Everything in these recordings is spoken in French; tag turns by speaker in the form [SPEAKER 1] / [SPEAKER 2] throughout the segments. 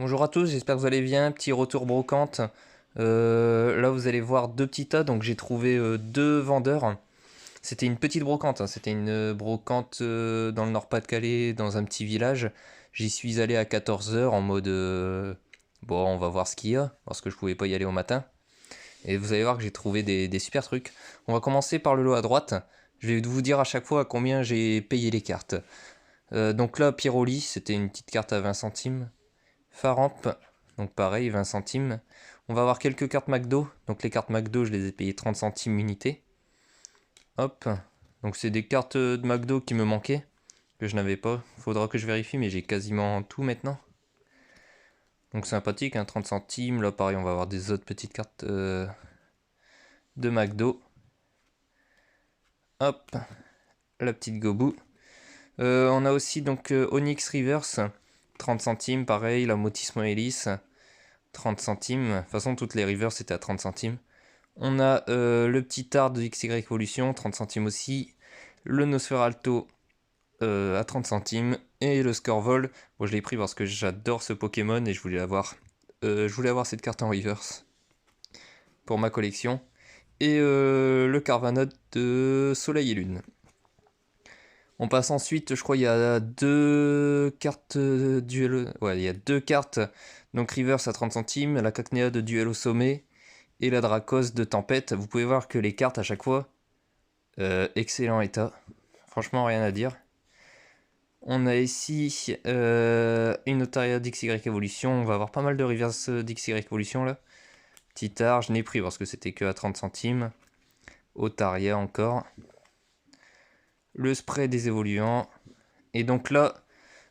[SPEAKER 1] Bonjour à tous, j'espère que vous allez bien. Petit retour brocante. Là, vous allez voir deux petits tas. Donc, j'ai trouvé deux vendeurs. C'était une petite brocante, hein. C'était une brocante dans le Nord-Pas-de-Calais, dans un petit village. J'y suis allé à 14 heures en mode bon, on va voir ce qu'il y a, parce que je pouvais pas y aller au matin. Et vous allez voir que j'ai trouvé des super trucs. On va commencer par le lot à droite. Je vais vous dire à chaque fois à combien j'ai payé les cartes. Donc là, Piroli, c'était une petite carte à 20 centimes. Faramp, donc pareil, 20 centimes. On va avoir quelques cartes McDo. Donc les cartes McDo, je les ai payées 30 centimes unité. Hop. Donc c'est des cartes de McDo qui me manquaient, que je n'avais pas. Faudra que je vérifie, mais j'ai quasiment tout maintenant. Donc sympathique, hein, 30 centimes. Là pareil, on va avoir des autres petites cartes de McDo. Hop. La petite Gobu. On a aussi donc Onyx Reverse. 30 centimes, pareil. La Motismo Hélice. 30 centimes. De toute façon, toutes les rivers c'était à 30 centimes. On a le petit Tard de XY Evolution, 30 centimes aussi. Le Nosferalto à 30 centimes. Et le Scorvol. Bon, je l'ai pris parce que j'adore ce Pokémon et je voulais avoir cette carte en reverse pour ma collection. Et le Carvanode de Soleil et Lune. On passe ensuite, je crois il y a deux cartes duel. Ouais, il y a deux cartes. Donc Reverse à 30 centimes, la Cacnea de Duel au sommet et la Dracos de Tempête. Vous pouvez voir que les cartes à chaque fois, excellent état. Franchement, rien à dire. On a ici une Otaria d'XY Evolution. On va avoir pas mal de Reverse d'XY Evolution là. Petit art, je n'ai pris parce que c'était que à 30 centimes. Otaria encore. Le spray des évoluants. Et donc là,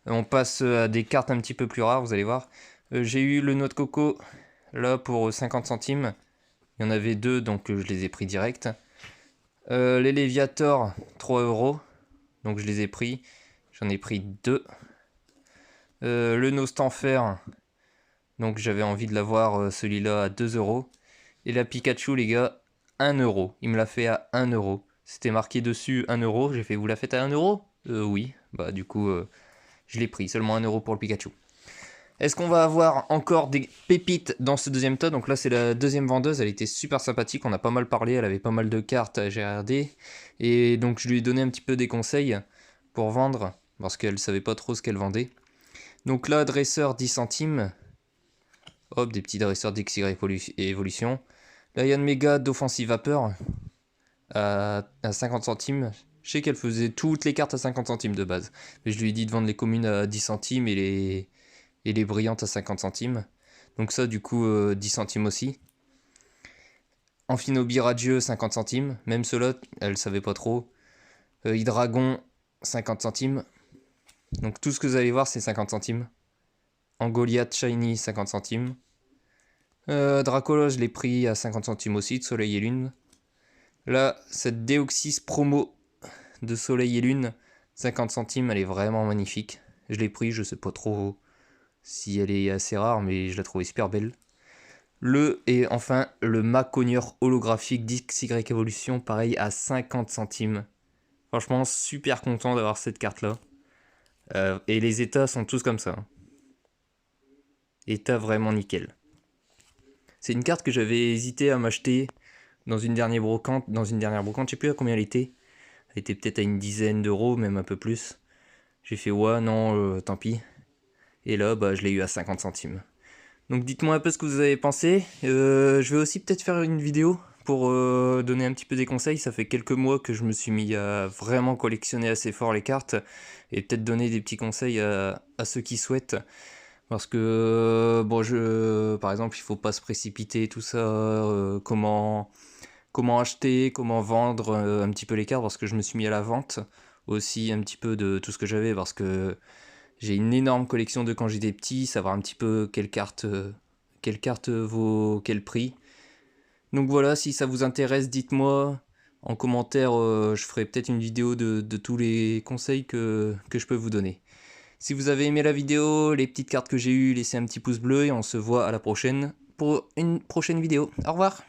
[SPEAKER 1] on passe à des cartes un petit peu plus rares, vous allez voir. J'ai eu le noix de coco, là, pour 50 centimes. Il y en avait deux, donc je les ai pris direct. Les Léviators, 3 euros. Donc je les ai pris. J'en ai pris deux. Le Nostanfer, donc j'avais envie de l'avoir, celui-là, à 2 euros. Et la Pikachu, les gars, 1 euro. Il me l'a fait à 1 euro. C'était marqué dessus 1 euro. J'ai fait, vous la faites à 1 euro? Oui. Bah, du coup, je l'ai pris. Seulement 1 euro pour le Pikachu. Est-ce qu'on va avoir encore des pépites dans ce deuxième tas? Donc là, c'est la deuxième vendeuse. Elle était super sympathique. On a pas mal parlé. Elle avait pas mal de cartes à GRD. Et donc, je lui ai donné un petit peu des conseils pour vendre. Parce qu'elle savait pas trop ce qu'elle vendait. Donc là, dresseur 10 centimes. Hop, des petits dresseurs d'XY Evolution. Là, il y a une méga d'offensive vapeur à 50 centimes. Je sais qu'elle faisait toutes les cartes à 50 centimes de base. Mais je lui ai dit de vendre les communes à 10 centimes et les brillantes à 50 centimes. Donc ça, du coup, 10 centimes aussi. Amphinobi radieux, 50 centimes. Même cela, elle savait pas trop. Hydragon, 50 centimes. Donc tout ce que vous allez voir, c'est 50 centimes. Goliath Shiny, 50 centimes. Dracolos, je l'ai pris à 50 centimes aussi, de Soleil et Lune. Là, cette Deoxys promo de Soleil et Lune, 50 centimes, elle est vraiment magnifique. Je l'ai pris, je sais pas trop si elle est assez rare, mais je la trouvais super belle. Et enfin, le Maconieur holographique d'XY Evolution, pareil, à 50 centimes. Franchement, super content d'avoir cette carte-là. Et les états sont tous comme ça. État vraiment nickel. C'est une carte que j'avais hésité à m'acheter dans une dernière brocante, je sais plus à combien elle était. Elle était peut-être à une dizaine d'euros, même un peu plus. J'ai fait ouais, non, tant pis. Et là, bah, je l'ai eu à 50 centimes. Donc dites-moi un peu ce que vous avez pensé. Je vais aussi peut-être faire une vidéo pour donner un petit peu des conseils. Ça fait quelques mois que je me suis mis à vraiment collectionner assez fort les cartes. Et peut-être donner des petits conseils à ceux qui souhaitent. Parce que, bon, par exemple, il faut pas se précipiter, tout ça. Comment acheter, comment vendre un petit peu les cartes. Parce que je me suis mis à la vente aussi un petit peu de tout ce que j'avais. Parce que j'ai une énorme collection de quand j'étais petit, savoir un petit peu quelle carte vaut quel prix. Donc voilà, si ça vous intéresse, dites-moi en commentaire, je ferai peut-être une vidéo de tous les conseils que je peux vous donner. Si vous avez aimé la vidéo, les petites cartes que j'ai eues, laissez un petit pouce bleu et on se voit à la prochaine pour une prochaine vidéo. Au revoir!